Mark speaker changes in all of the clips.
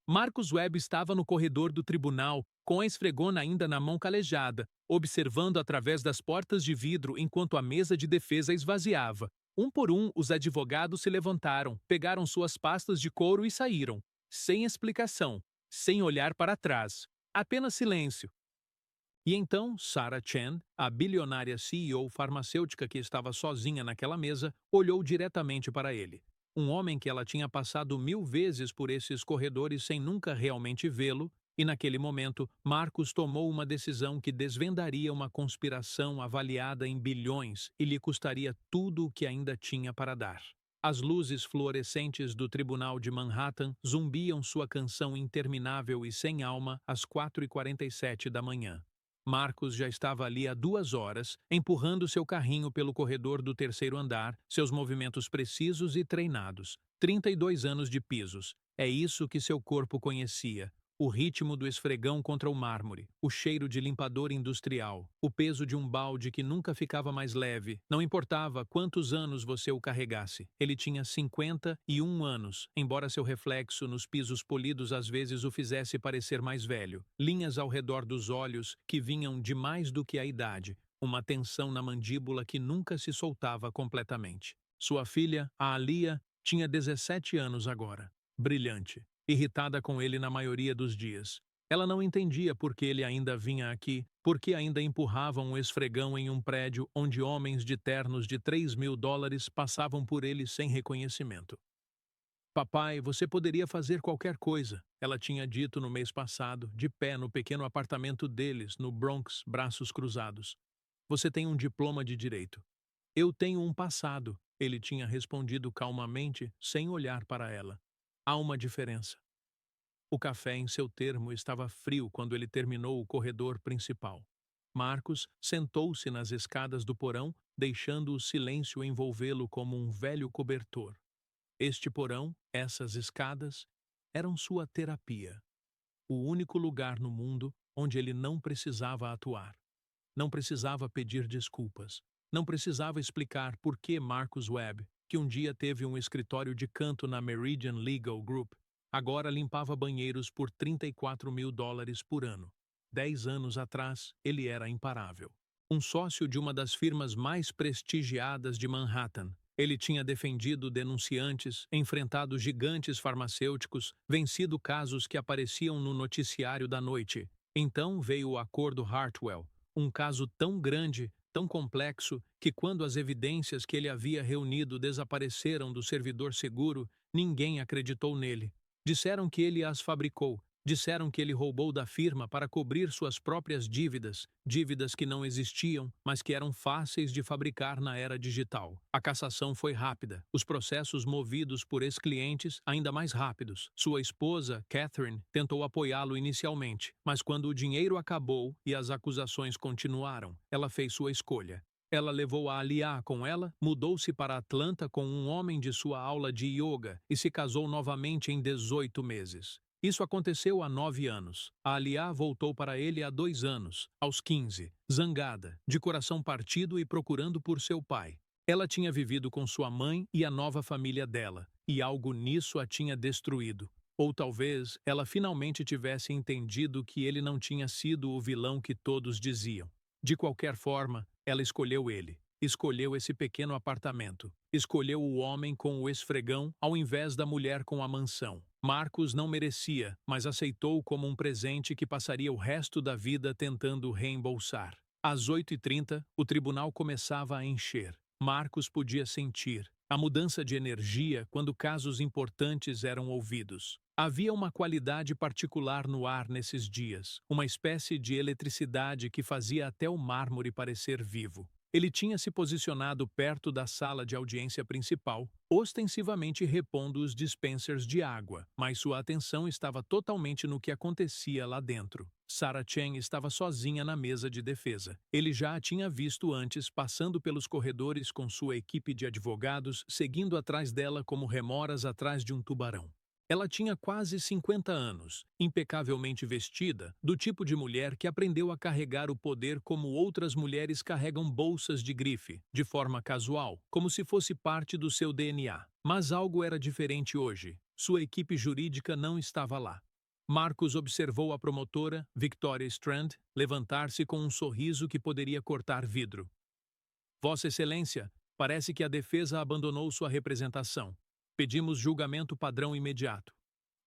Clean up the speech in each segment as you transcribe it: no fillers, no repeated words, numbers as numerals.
Speaker 1: Marcus Webb estava no corredor do tribunal, com a esfregona ainda na mão calejada, observando através das portas de vidro enquanto a mesa de defesa esvaziava. Um por um, os advogados se levantaram, pegaram suas pastas de couro e saíram, sem explicação, sem olhar para trás. Apenas silêncio. E então, Sarah Chen, a bilionária CEO farmacêutica que estava sozinha naquela mesa, olhou diretamente para ele. Um homem que ela tinha passado 1000 vezes por esses corredores sem nunca realmente vê-lo, e naquele momento, Marcos tomou uma decisão que desvendaria uma conspiração avaliada em bilhões e lhe custaria tudo o que ainda tinha para dar. As luzes fluorescentes do Tribunal de Manhattan zumbiam sua canção interminável e sem alma às 4h47 da manhã. Marcos já estava ali há 2 horas, empurrando seu carrinho pelo corredor do terceiro andar, seus movimentos precisos e treinados. 32 anos de pisos. É isso que seu corpo conhecia. O ritmo do esfregão contra o mármore, o cheiro de limpador industrial, o peso de um balde que nunca ficava mais leve, não importava quantos anos você o carregasse. Ele tinha 51 anos, embora seu reflexo nos pisos polidos às vezes o fizesse parecer mais velho. Linhas ao redor dos olhos que vinham de mais do que a idade, uma tensão na mandíbula que nunca se soltava completamente. Sua filha, a Alia, tinha 17 anos agora. Brilhante. Irritada com ele na maioria dos dias. Ela não entendia por que ele ainda vinha aqui, por que ainda empurravam um esfregão em um prédio onde homens de ternos de $3.000 passavam por ele sem reconhecimento. Papai, você poderia fazer qualquer coisa, ela tinha dito no mês passado, de pé no pequeno apartamento deles, no Bronx, braços cruzados. Você tem um diploma de direito. Eu tenho um passado, ele tinha respondido calmamente, sem olhar para ela. Há uma diferença. O café em seu termo estava frio quando ele terminou o corredor principal. Marcos sentou-se nas escadas do porão, deixando o silêncio envolvê-lo como um velho cobertor. Este porão, essas escadas, eram sua terapia. O único lugar no mundo onde ele não precisava atuar. Não precisava pedir desculpas. Não precisava explicar por que Marcus Webb, que um dia teve um escritório de canto na Meridian Legal Group, agora limpava banheiros por $34.000 por ano. 10 anos atrás, ele era imparável. Um sócio de uma das firmas mais prestigiadas de Manhattan. Ele tinha defendido denunciantes, enfrentado gigantes farmacêuticos, vencido casos que apareciam no noticiário da noite. Então veio o Acordo Hartwell, um caso tão grande, tão complexo, que quando as evidências que ele havia reunido desapareceram do servidor seguro, ninguém acreditou nele. Disseram que ele as fabricou, disseram que ele roubou da firma para cobrir suas próprias dívidas, dívidas que não existiam, mas que eram fáceis de fabricar na era digital. A cassação foi rápida, os processos movidos por ex-clientes ainda mais rápidos. Sua esposa, Catherine, tentou apoiá-lo inicialmente, mas quando o dinheiro acabou e as acusações continuaram, ela fez sua escolha. Ela levou a Alia com ela, mudou-se para Atlanta com um homem de sua aula de yoga e se casou novamente em 18 meses. Isso aconteceu há 9 anos. A Alia voltou para ele há 2 anos, aos 15, zangada, de coração partido e procurando por seu pai. Ela tinha vivido com sua mãe e a nova família dela, e algo nisso a tinha destruído. Ou talvez ela finalmente tivesse entendido que ele não tinha sido o vilão que todos diziam. De qualquer forma, ela escolheu ele. Escolheu esse pequeno apartamento. Escolheu o homem com o esfregão ao invés da mulher com a mansão. Marcos não merecia, mas aceitou como um presente que passaria o resto da vida tentando reembolsar. Às 8h30, o tribunal começava a encher. Marcos podia sentir a mudança de energia quando casos importantes eram ouvidos. Havia uma qualidade particular no ar nesses dias, uma espécie de eletricidade que fazia até o mármore parecer vivo. Ele tinha se posicionado perto da sala de audiência principal, ostensivamente repondo os dispensers de água, mas sua atenção estava totalmente no que acontecia lá dentro. Sarah Chen estava sozinha na mesa de defesa. Ele já a tinha visto antes, passando pelos corredores com sua equipe de advogados, seguindo atrás dela como remoras atrás de um tubarão. Ela tinha quase 50 anos, impecavelmente vestida, do tipo de mulher que aprendeu a carregar o poder como outras mulheres carregam bolsas de grife, de forma casual, como se fosse parte do seu DNA. Mas algo era diferente hoje. Sua equipe jurídica não estava lá. Marcus observou a promotora, Victoria Strand, levantar-se com um sorriso que poderia cortar vidro. Vossa Excelência, parece que a defesa abandonou sua representação. Pedimos julgamento padrão imediato.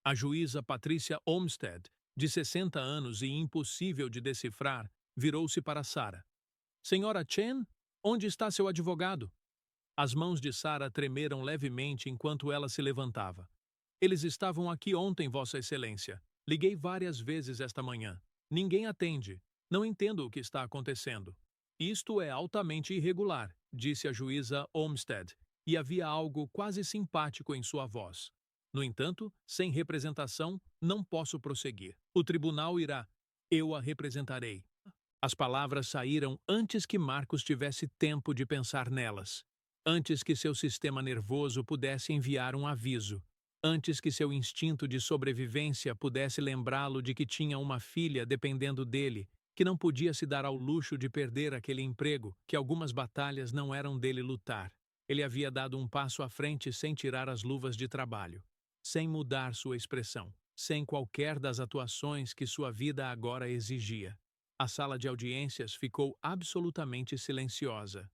Speaker 1: A juíza Patrícia Olmsted, de 60 anos e impossível de decifrar, virou-se para Sarah. Senhora Chen, onde está seu advogado? As mãos de Sarah tremeram levemente enquanto ela se levantava. Eles estavam aqui ontem, Vossa Excelência. Liguei várias vezes esta manhã. Ninguém atende. Não entendo o que está acontecendo. Isto é altamente irregular, disse a juíza Olmsted, e havia algo quase simpático em sua voz. No entanto, sem representação, não posso prosseguir. O tribunal irá. Eu a representarei. As palavras saíram antes que Marcus tivesse tempo de pensar nelas. Antes que seu sistema nervoso pudesse enviar um aviso. Antes que seu instinto de sobrevivência pudesse lembrá-lo de que tinha uma filha dependendo dele, que não podia se dar ao luxo de perder aquele emprego, que algumas batalhas não eram dele lutar. Ele havia dado um passo à frente sem tirar as luvas de trabalho, sem mudar sua expressão, sem qualquer das atuações que sua vida agora exigia. A sala de audiências ficou absolutamente silenciosa.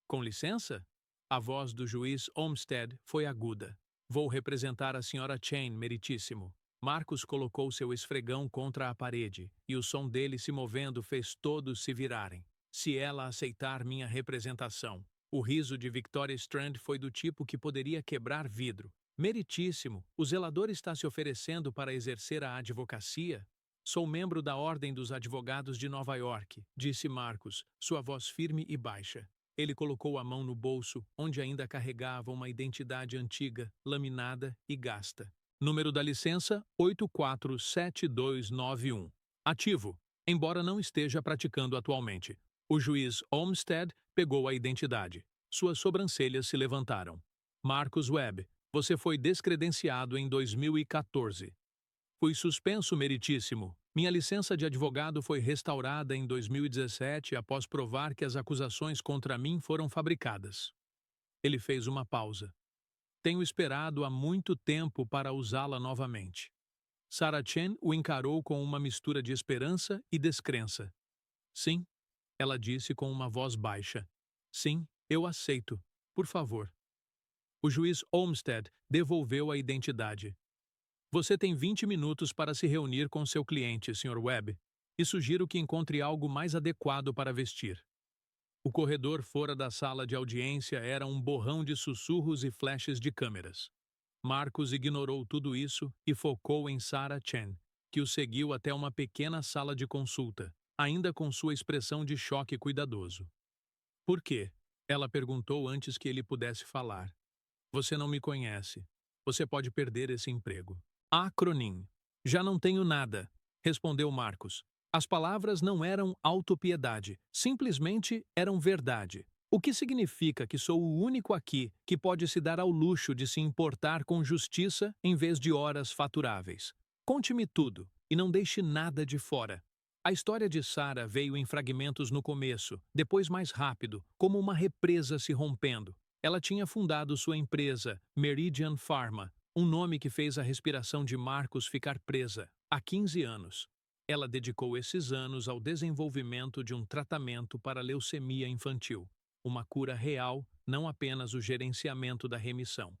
Speaker 1: Com licença? A voz do juiz Olmsted foi aguda. Vou representar a senhora Chen, meritíssimo. Marcus colocou seu esfregão contra a parede, e o som dele se movendo fez todos se virarem. Se ela aceitar minha representação. O riso de Victoria Strand foi do tipo que poderia quebrar vidro. Meritíssimo, o zelador está se oferecendo para exercer a advocacia? Sou membro da Ordem dos Advogados de Nova York, disse Marcus, sua voz firme e baixa. Ele colocou a mão no bolso, onde ainda carregava uma identidade antiga, laminada e gasta. Número da licença 847291. Ativo, embora não esteja praticando atualmente. O juiz Olmsted pegou a identidade. Suas sobrancelhas se levantaram. Marcus Webb, você foi descredenciado em 2014. Fui suspenso, meritíssimo. Minha licença de advogado foi restaurada em 2017 após provar que as acusações contra mim foram fabricadas. Ele fez uma pausa. Tenho esperado há muito tempo para usá-la novamente. Sarah Chen o encarou com uma mistura de esperança e descrença. Sim, ela disse com uma voz baixa. Sim, eu aceito. Por favor. O juiz Olmsted devolveu a identidade. Você tem 20 minutos para se reunir com seu cliente, Sr. Webb, e sugiro que encontre algo mais adequado para vestir. O corredor fora da sala de audiência era um borrão de sussurros e flashes de câmeras. Marcus ignorou tudo isso e focou em Sarah Chen, que o seguiu até uma pequena sala de consulta, ainda com sua expressão de choque cuidadoso. Por quê? Ela perguntou antes que ele pudesse falar. Você não me conhece. Você pode perder esse emprego. Acronym. Já não tenho nada, respondeu Marcus. As palavras não eram autopiedade, simplesmente eram verdade. O que significa que sou o único aqui que pode se dar ao luxo de se importar com justiça em vez de horas faturáveis. Conte-me tudo e não deixe nada de fora. A história de Sarah veio em fragmentos no começo, depois mais rápido, como uma represa se rompendo. Ela tinha fundado sua empresa, Meridian Pharma, um nome que fez a respiração de Marcus ficar presa, há 15 anos. Ela dedicou esses anos ao desenvolvimento de um tratamento para leucemia infantil, uma cura real, não apenas o gerenciamento da remissão.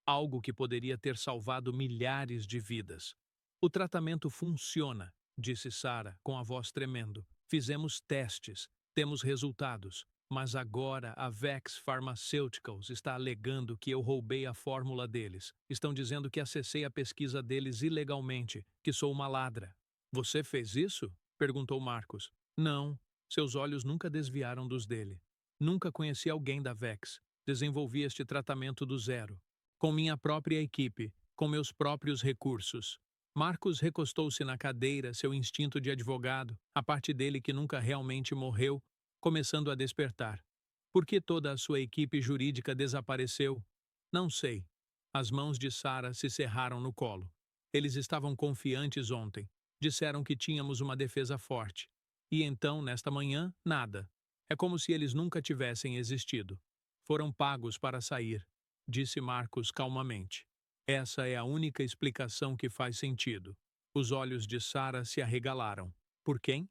Speaker 1: Algo que poderia ter salvado milhares de vidas. O tratamento funciona, disse Sarah, com a voz tremendo. Fizemos testes, temos resultados. Mas agora a Vex Pharmaceuticals está alegando que eu roubei a fórmula deles. Estão dizendo que acessei a pesquisa deles ilegalmente, que sou uma ladra. Você fez isso? Perguntou Marcus. Não, seus olhos nunca desviaram dos dele. Nunca conheci alguém da Vex. Desenvolvi este tratamento do zero. Com minha própria equipe, com meus próprios recursos. Marcus recostou-se na cadeira, seu instinto de advogado, a parte dele que nunca realmente morreu, começando a despertar. Por que toda a sua equipe jurídica desapareceu? Não sei. As mãos de Sarah se cerraram no colo. Eles estavam confiantes ontem. Disseram que tínhamos uma defesa forte. E então, nesta manhã, nada. É como se eles nunca tivessem existido. Foram pagos para sair, disse Marcus calmamente. Essa é a única explicação que faz sentido. Os olhos de Sarah se arregalaram. Por quem?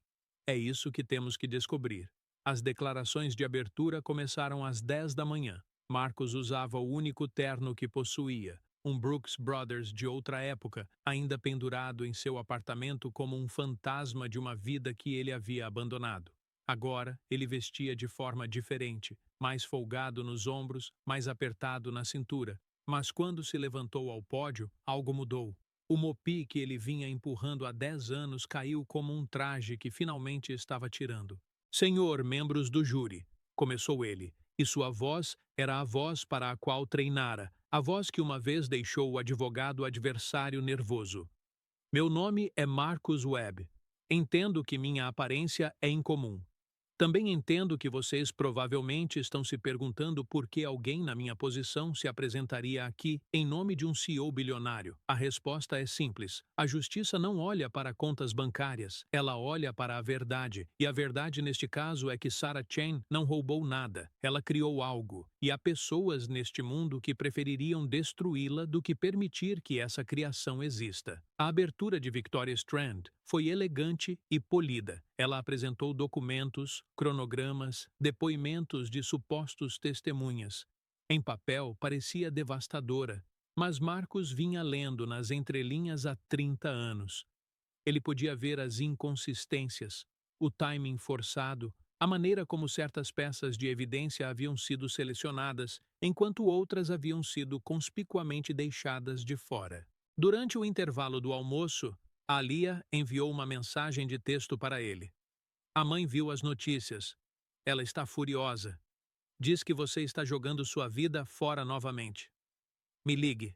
Speaker 1: É isso que temos que descobrir. As declarações de abertura começaram às 10 da manhã. Marcos usava o único terno que possuía, um Brooks Brothers de outra época, ainda pendurado em seu apartamento como um fantasma de uma vida que ele havia abandonado. Agora, ele vestia de forma diferente, mais folgado nos ombros, mais apertado na cintura. Mas quando se levantou ao pódio, algo mudou. O mopi que ele vinha empurrando há 10 anos caiu como um traje que finalmente estava tirando. Senhor, membros do júri, começou ele, e sua voz era a voz para a qual treinara, a voz que uma vez deixou o advogado adversário nervoso. Meu nome é Marcus Webb. Entendo que minha aparência é incomum. Também entendo que vocês provavelmente estão se perguntando por que alguém na minha posição se apresentaria aqui em nome de um CEO bilionário. A resposta é simples. A justiça não olha para contas bancárias, ela olha para a verdade. E a verdade neste caso é que Sarah Chen não roubou nada. Ela criou algo. E há pessoas neste mundo que prefeririam destruí-la do que permitir que essa criação exista. A abertura de Victoria Strand foi elegante e polida. Ela apresentou documentos, cronogramas, depoimentos de supostos testemunhas. Em papel, parecia devastadora, mas Marcos vinha lendo nas entrelinhas há 30 anos. Ele podia ver as inconsistências, o timing forçado, a maneira como certas peças de evidência haviam sido selecionadas, enquanto outras haviam sido conspicuamente deixadas de fora. Durante o intervalo do almoço, Alia enviou uma mensagem de texto para ele. A mãe viu as notícias. Ela está furiosa. Diz que você está jogando sua vida fora novamente. Me ligue.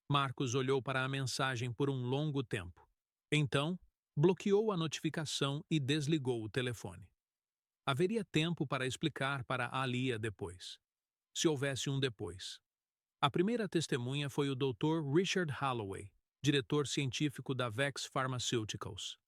Speaker 1: Marcos olhou para a mensagem por um longo tempo. Então, bloqueou a notificação e desligou o telefone. Haveria tempo para explicar para Alia depois. Se houvesse um depois. A primeira testemunha foi o Dr. Richard Holloway, diretor científico da Vex Pharmaceuticals.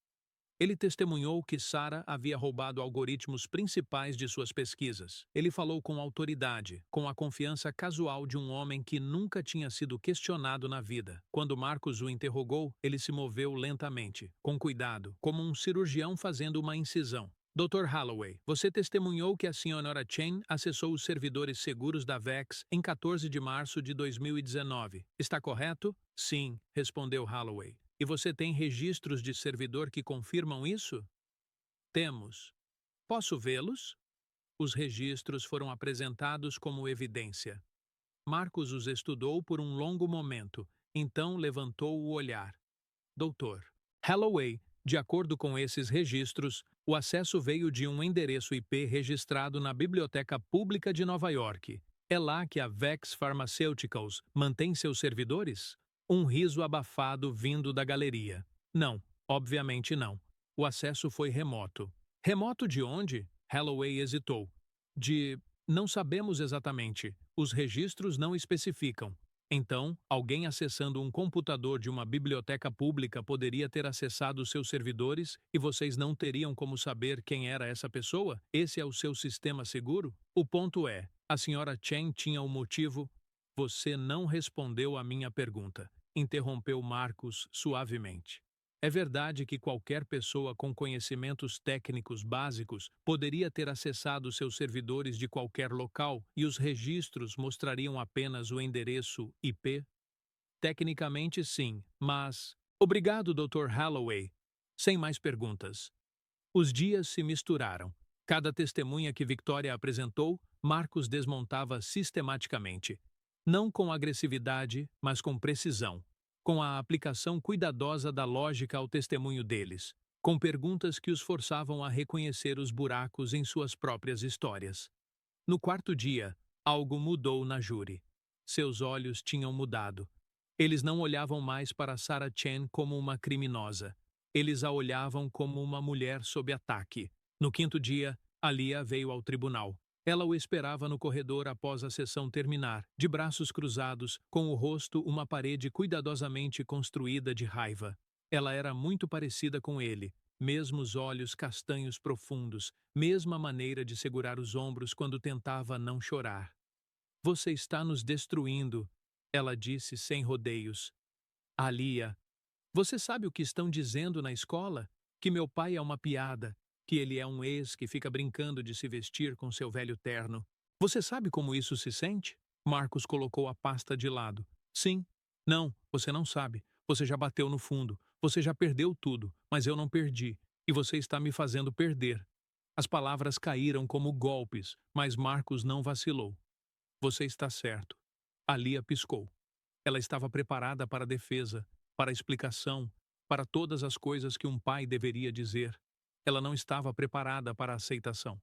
Speaker 1: Ele testemunhou que Sarah havia roubado algoritmos principais de suas pesquisas. Ele falou com autoridade, com a confiança casual de um homem que nunca tinha sido questionado na vida. Quando Marcos o interrogou, ele se moveu lentamente, com cuidado, como um cirurgião fazendo uma incisão. Dr. Holloway, você testemunhou que a Sra. Chen acessou os servidores seguros da Vex em 14 de março de 2019. Está correto? Sim, respondeu Holloway. E você tem registros de servidor que confirmam isso? Temos. Posso vê-los? Os registros foram apresentados como evidência. Marcos os estudou por um longo momento, então levantou o olhar. Doutor. Holloway, de acordo com esses registros, o acesso veio de um endereço IP registrado na Biblioteca Pública de Nova York. É lá que a Vex Pharmaceuticals mantém seus servidores? Um riso abafado vindo da galeria. Não, obviamente não. O acesso foi remoto. Remoto de onde? Holloway hesitou. Não sabemos exatamente. Os registros não especificam. Então, alguém acessando um computador de uma biblioteca pública poderia ter acessado seus servidores e vocês não teriam como saber quem era essa pessoa? Esse é o seu sistema seguro? O ponto é, a Sra. Chen tinha um motivo. Você não respondeu à minha pergunta, interrompeu Marcos suavemente. É verdade que qualquer pessoa com conhecimentos técnicos básicos poderia ter acessado seus servidores de qualquer local e os registros mostrariam apenas o endereço IP? Tecnicamente, sim, mas... Obrigado, Dr. Holloway. Sem mais perguntas. Os dias se misturaram. Cada testemunha que Victoria apresentou, Marcos desmontava sistematicamente. Não com agressividade, mas com precisão. Com a aplicação cuidadosa da lógica ao testemunho deles. Com perguntas que os forçavam a reconhecer os buracos em suas próprias histórias. No quarto dia, algo mudou na júri. Seus olhos tinham mudado. Eles não olhavam mais para Sarah Chen como uma criminosa. Eles a olhavam como uma mulher sob ataque. No quinto dia, Alia veio ao tribunal. Ela o esperava no corredor após a sessão terminar, de braços cruzados, com o rosto uma parede cuidadosamente construída de raiva. Ela era muito parecida com ele, mesmos olhos castanhos profundos, mesma maneira de segurar os ombros quando tentava não chorar. Você está nos destruindo, ela disse sem rodeios. Alia, Você sabe o que estão dizendo na escola? Que meu pai é uma piada, que ele é um ex que fica brincando de se vestir com seu velho terno. Você sabe como isso se sente? Marcos colocou a pasta de lado. Sim. Não, você não sabe. Você já bateu no fundo. Você já perdeu tudo, mas eu não perdi. E você está me fazendo perder. As palavras caíram como golpes, mas Marcos não vacilou. Você está certo. A Lia piscou. Ela estava preparada para a defesa, para a explicação, para todas as coisas que um pai deveria dizer. Ela não estava preparada para a aceitação.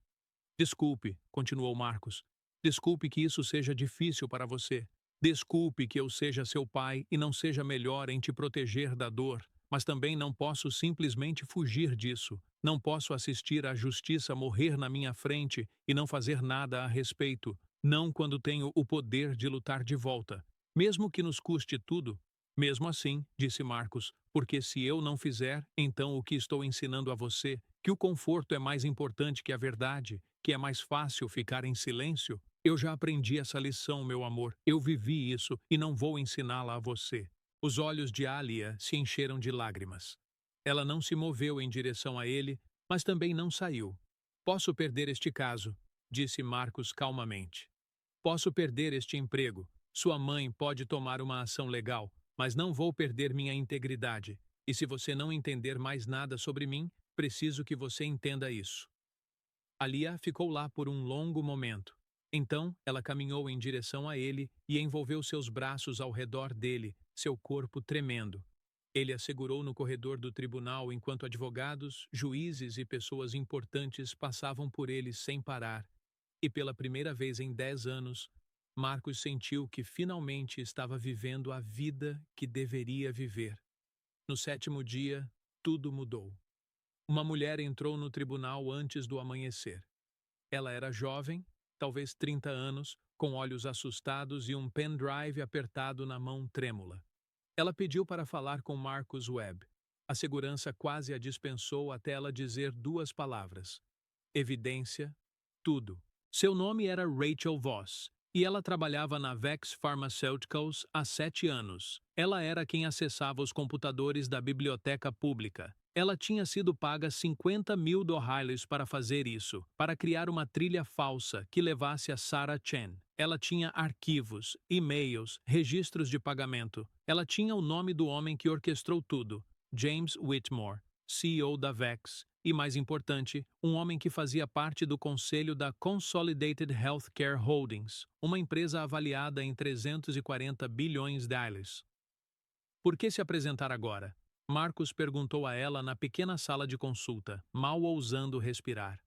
Speaker 1: Desculpe, continuou Marcos. Desculpe que isso seja difícil para você. Desculpe que eu seja seu pai e não seja melhor em te proteger da dor, mas também não posso simplesmente fugir disso. Não posso assistir à justiça morrer na minha frente e não fazer nada a respeito, não quando tenho o poder de lutar de volta. Mesmo que nos custe tudo. Mesmo assim, disse Marcos, porque se eu não fizer, então o que estou ensinando a você, que o conforto é mais importante que a verdade, que é mais fácil ficar em silêncio? Eu já aprendi essa lição, meu amor. Eu vivi isso e não vou ensiná-la a você. Os olhos de Alia se encheram de lágrimas. Ela não se moveu em direção a ele, mas também não saiu. Posso perder este caso, disse Marcos calmamente. Posso perder este emprego. Sua mãe pode tomar uma ação legal, mas não vou perder minha integridade. E se você não entender mais nada sobre mim, preciso que você entenda isso. Alia ficou lá por um longo momento. Então, ela caminhou em direção a ele e envolveu seus braços ao redor dele, seu corpo tremendo. Ele a segurou no corredor do tribunal enquanto advogados, juízes e pessoas importantes passavam por ele sem parar. E pela primeira vez em 10 anos, Marcos sentiu que finalmente estava vivendo a vida que deveria viver. No 7º dia, tudo mudou. Uma mulher entrou no tribunal antes do amanhecer. Ela era jovem, talvez 30 anos, com olhos assustados e um pendrive apertado na mão trêmula. Ela pediu para falar com Marcus Webb. A segurança quase a dispensou até ela dizer 2 palavras. Evidência, tudo. Seu nome era Rachel Voss, e ela trabalhava na Vex Pharmaceuticals há 7 anos. Ela era quem acessava os computadores da biblioteca pública. Ela tinha sido paga $50.000 para fazer isso, para criar uma trilha falsa que levasse a Sarah Chen. Ela tinha arquivos, e-mails, registros de pagamento. Ela tinha o nome do homem que orquestrou tudo, James Whitmore, CEO da Vex, e, mais importante, um homem que fazia parte do conselho da Consolidated Healthcare Holdings, uma empresa avaliada em $340 bilhões. Por que se apresentar agora? Marcos perguntou a ela na pequena sala de consulta, mal ousando respirar.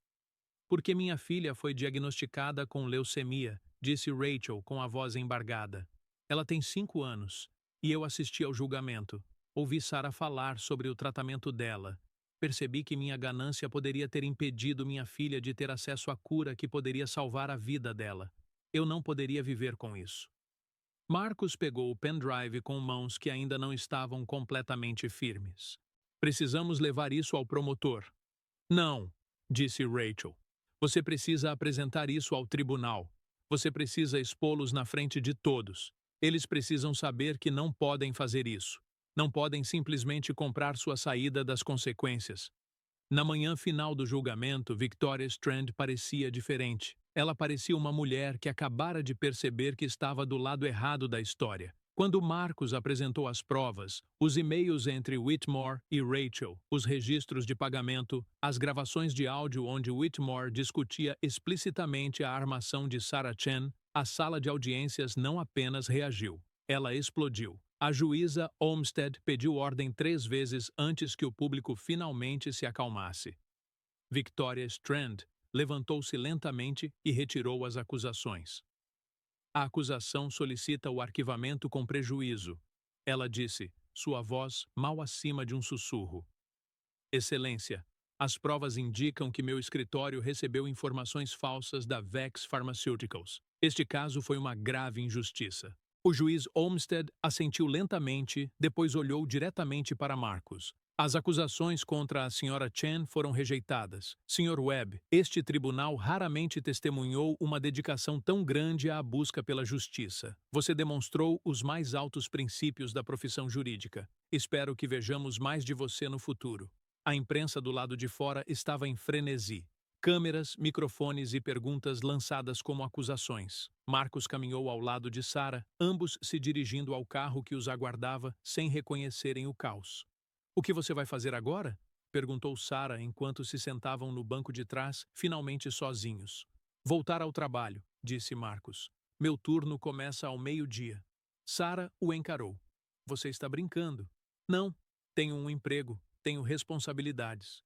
Speaker 1: Porque minha filha foi diagnosticada com leucemia, disse Rachel com a voz embargada. Ela tem 5 anos, e eu assisti ao julgamento. Ouvi Sarah falar sobre o tratamento dela. Percebi que minha ganância poderia ter impedido minha filha de ter acesso à cura que poderia salvar a vida dela. Eu não poderia viver com isso. Marcos pegou o pendrive com mãos que ainda não estavam completamente firmes. Precisamos levar isso ao promotor. Não, disse Rachel. Você precisa apresentar isso ao tribunal. Você precisa expô-los na frente de todos. Eles precisam saber que não podem fazer isso. Não podem simplesmente comprar sua saída das consequências. Na manhã final do julgamento, Victoria Strand parecia diferente. Ela parecia uma mulher que acabara de perceber que estava do lado errado da história. Quando Marcos apresentou as provas, os e-mails entre Whitmore e Rachel, os registros de pagamento, as gravações de áudio onde Whitmore discutia explicitamente a armação de Sarah Chen, a sala de audiências não apenas reagiu, ela explodiu. A juíza Olmsted pediu ordem 3 vezes antes que o público finalmente se acalmasse. Victoria Strand levantou-se lentamente e retirou as acusações. A acusação solicita o arquivamento com prejuízo. Ela disse, sua voz mal acima de um sussurro. Excelência, as provas indicam que meu escritório recebeu informações falsas da Vex Pharmaceuticals. Este caso foi uma grave injustiça. O juiz Olmsted assentiu lentamente, depois olhou diretamente para Marcos. As acusações contra a Sra. Chen foram rejeitadas. Sr. Webb, este tribunal raramente testemunhou uma dedicação tão grande à busca pela justiça. Você demonstrou os mais altos princípios da profissão jurídica. Espero que vejamos mais de você no futuro. A imprensa do lado de fora estava em frenesi. Câmeras, microfones e perguntas lançadas como acusações. Marcos caminhou ao lado de Sarah, ambos se dirigindo ao carro que os aguardava, sem reconhecerem o caos. "O que você vai fazer agora?" perguntou Sarah enquanto se sentavam no banco de trás, finalmente sozinhos. "Voltar ao trabalho", disse Marcos. "Meu turno começa ao meio-dia." Sarah o encarou. "Você está brincando?" "Não. Tenho um emprego. Tenho responsabilidades."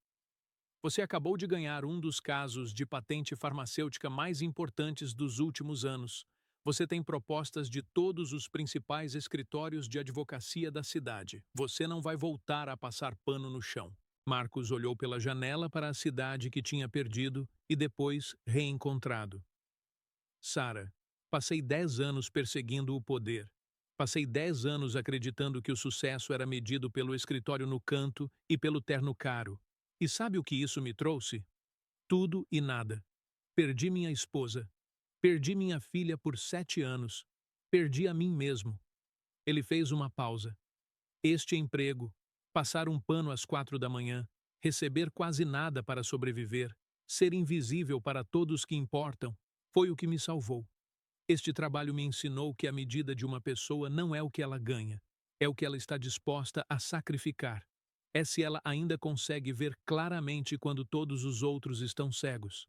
Speaker 1: "Você acabou de ganhar um dos casos de patente farmacêutica mais importantes dos últimos anos. Você tem propostas de todos os principais escritórios de advocacia da cidade. Você não vai voltar a passar pano no chão." Marcos olhou pela janela para a cidade que tinha perdido e depois reencontrado. "Sarah, passei 10 anos perseguindo o poder. Passei 10 anos acreditando que o sucesso era medido pelo escritório no canto e pelo terno caro. E sabe o que isso me trouxe? Tudo e nada. Perdi minha esposa. Perdi minha filha por 7 anos. Perdi a mim mesmo." Ele fez uma pausa. "Este emprego, passar um pano às 4 da manhã, receber quase nada para sobreviver, ser invisível para todos que importam, foi o que me salvou. Este trabalho me ensinou que a medida de uma pessoa não é o que ela ganha, é o que ela está disposta a sacrificar. É se ela ainda consegue ver claramente quando todos os outros estão cegos."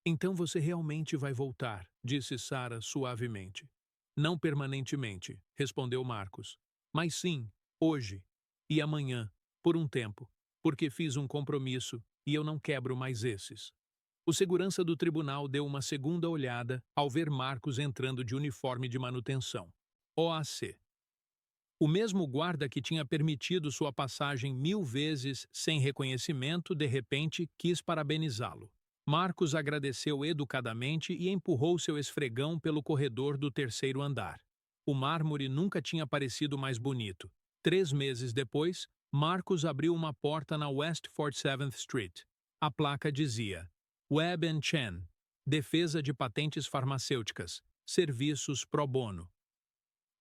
Speaker 1: "Então você realmente vai voltar", disse Sarah suavemente. "Não permanentemente", respondeu Marcos. "Mas sim, hoje e amanhã, por um tempo, porque fiz um compromisso e eu não quebro mais esses." O segurança do tribunal deu uma segunda olhada ao ver Marcos entrando de uniforme de manutenção. OAC. O mesmo guarda que tinha permitido sua passagem 1000 vezes sem reconhecimento, de repente, quis parabenizá-lo. Marcos agradeceu educadamente e empurrou seu esfregão pelo corredor do terceiro andar. O mármore nunca tinha parecido mais bonito. 3 meses depois, Marcos abriu uma porta na West 47th Street. A placa dizia: Webb & Chen, defesa de patentes farmacêuticas, serviços pro bono.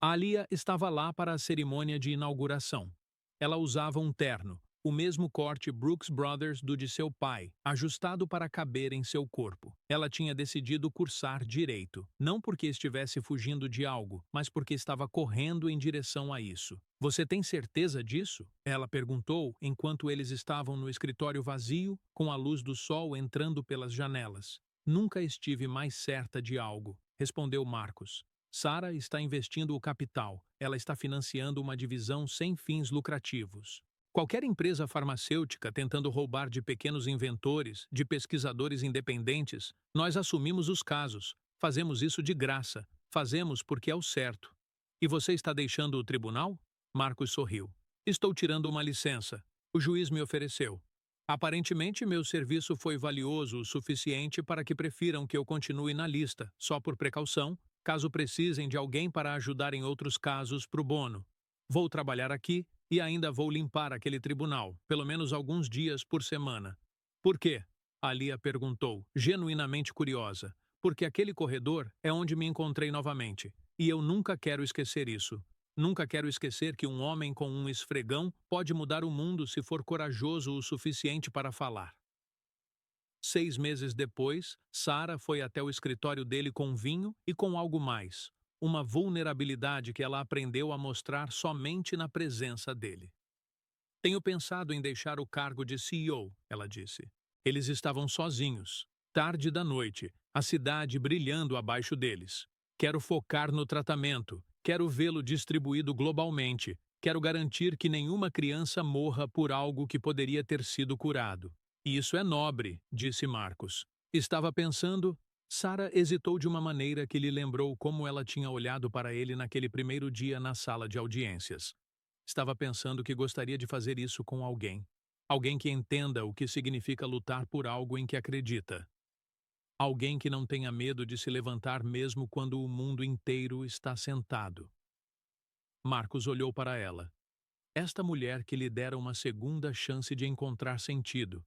Speaker 1: A Alia estava lá para a cerimônia de inauguração. Ela usava um terno, o mesmo corte Brooks Brothers do de seu pai, ajustado para caber em seu corpo. Ela tinha decidido cursar direito, não porque estivesse fugindo de algo, mas porque estava correndo em direção a isso. "Você tem certeza disso?" ela perguntou enquanto eles estavam no escritório vazio, com a luz do sol entrando pelas janelas. "Nunca estive mais certa de algo", respondeu Marcos. "Sarah está investindo o capital. Ela está financiando uma divisão sem fins lucrativos. Qualquer empresa farmacêutica tentando roubar de pequenos inventores, de pesquisadores independentes, nós assumimos os casos. Fazemos isso de graça. Fazemos porque é o certo." "E você está deixando o tribunal?" Marcos sorriu. "Estou tirando uma licença. O juiz me ofereceu. Aparentemente, meu serviço foi valioso o suficiente para que prefiram que eu continue na lista, só por precaução, caso precisem de alguém para ajudar em outros casos pro bono. Vou trabalhar aqui e ainda vou limpar aquele tribunal, pelo menos alguns dias por semana." "Por quê?" Alia perguntou, genuinamente curiosa. "Porque aquele corredor é onde me encontrei novamente, e eu nunca quero esquecer isso. Nunca quero esquecer que um homem com um esfregão pode mudar o mundo se for corajoso o suficiente para falar." 6 meses depois, Sarah foi até o escritório dele com vinho e com algo mais, uma vulnerabilidade que ela aprendeu a mostrar somente na presença dele. "Tenho pensado em deixar o cargo de CEO", ela disse. Eles estavam sozinhos. Tarde da noite, a cidade brilhando abaixo deles. "Quero focar no tratamento. Quero vê-lo distribuído globalmente. Quero garantir que nenhuma criança morra por algo que poderia ter sido curado." "Isso é nobre", disse Marcos. Estava pensando. Sarah hesitou de uma maneira que lhe lembrou como ela tinha olhado para ele naquele primeiro dia na sala de audiências. Estava pensando que gostaria de fazer isso com alguém. Alguém que entenda o que significa lutar por algo em que acredita. Alguém que não tenha medo de se levantar mesmo quando o mundo inteiro está sentado. Marcos olhou para ela. Esta mulher que lhe dera uma segunda chance de encontrar sentido,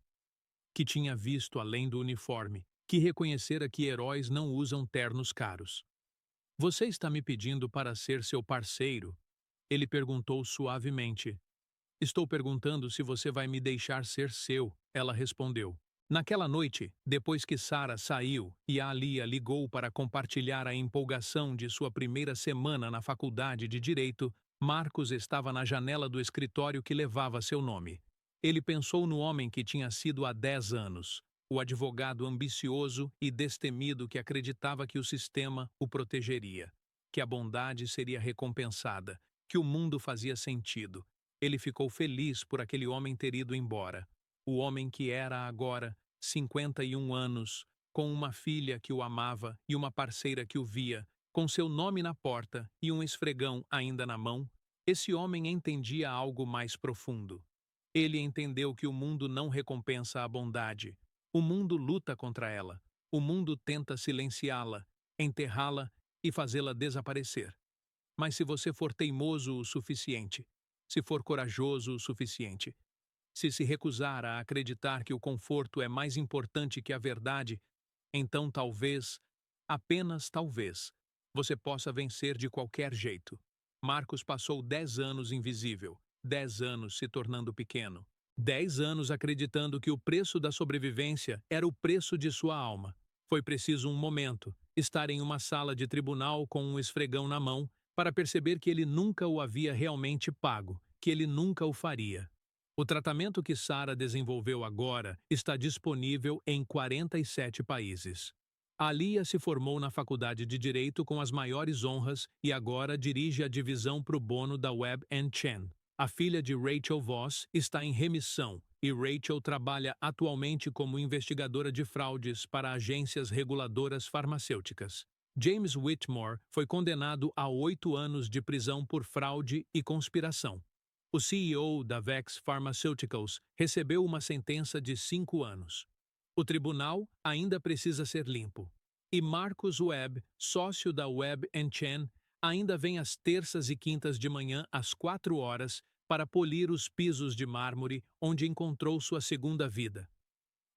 Speaker 1: que tinha visto além do uniforme, que reconhecera que heróis não usam ternos caros. Você está me pedindo para ser seu parceiro? Ele perguntou suavemente. Estou perguntando se você vai me deixar ser seu, ela respondeu. Naquela noite, depois que Sarah saiu e a Alia ligou para compartilhar a empolgação de sua primeira semana na faculdade de Direito, Marcos estava na janela do escritório que levava seu nome. Ele pensou no homem que tinha sido há 10 anos, o advogado ambicioso e destemido que acreditava que o sistema o protegeria, que a bondade seria recompensada, que o mundo fazia sentido. Ele ficou feliz por aquele homem ter ido embora. O homem que era agora 51 anos, com uma filha que o amava e uma parceira que o via, com seu nome na porta e um esfregão ainda na mão, esse homem entendia algo mais profundo. Ele entendeu que o mundo não recompensa a bondade. O mundo luta contra ela. O mundo tenta silenciá-la, enterrá-la e fazê-la desaparecer. Mas se você for teimoso o suficiente, se for corajoso o suficiente, se recusar a acreditar que o conforto é mais importante que a verdade, então talvez, apenas talvez, você possa vencer de qualquer jeito. Marcos passou 10 anos invisível, 10 anos se tornando pequeno, 10 anos acreditando que o preço da sobrevivência era o preço de sua alma. Foi preciso um momento, estar em uma sala de tribunal com um esfregão na mão, para perceber que ele nunca o havia realmente pago, que ele nunca o faria. O tratamento que Sarah desenvolveu agora está disponível em 47 países. Alia se formou na Faculdade de Direito com as maiores honras e agora dirige a divisão pro bono da Webb & Chen. A filha de Rachel Voss está em remissão e Rachel trabalha atualmente como investigadora de fraudes para agências reguladoras farmacêuticas. James Whitmore foi condenado a 8 anos de prisão por fraude e conspiração. O CEO da Vex Pharmaceuticals recebeu uma sentença de 5 anos. O tribunal ainda precisa ser limpo. E Marcus Webb, sócio da Webb & Chen, ainda vem às terças e quintas de manhã às 4 horas para polir os pisos de mármore onde encontrou sua segunda vida.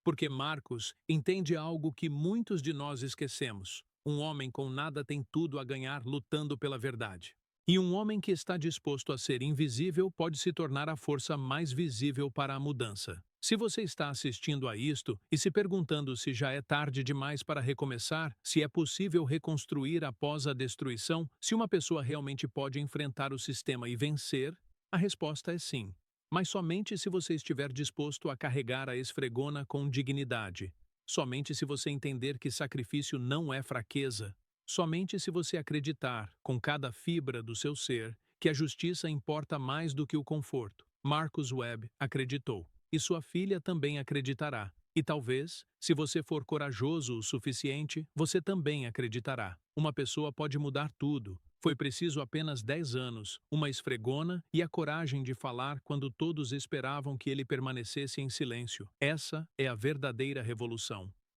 Speaker 1: Porque Marcus entende algo que muitos de nós esquecemos. Um homem com nada tem tudo a ganhar lutando pela verdade. E um homem que está disposto a ser invisível pode se tornar a força mais visível para a mudança. Se você está assistindo a isto e se perguntando se já é tarde demais para recomeçar, se é possível reconstruir após a destruição, se uma pessoa realmente pode enfrentar o sistema e vencer, a resposta é sim. Mas somente se você estiver disposto a carregar a esfregona com dignidade. Somente se você entender que sacrifício não é fraqueza. Somente se você acreditar, com cada fibra do seu ser, que a justiça importa mais do que o conforto. Marcus Webb acreditou. E sua filha também acreditará. E talvez, se você for corajoso o suficiente, você também acreditará. Uma pessoa pode mudar tudo. Foi preciso apenas 10 anos, uma esfregona e a coragem de falar quando todos esperavam que ele permanecesse em silêncio. Essa é a verdadeira revolução.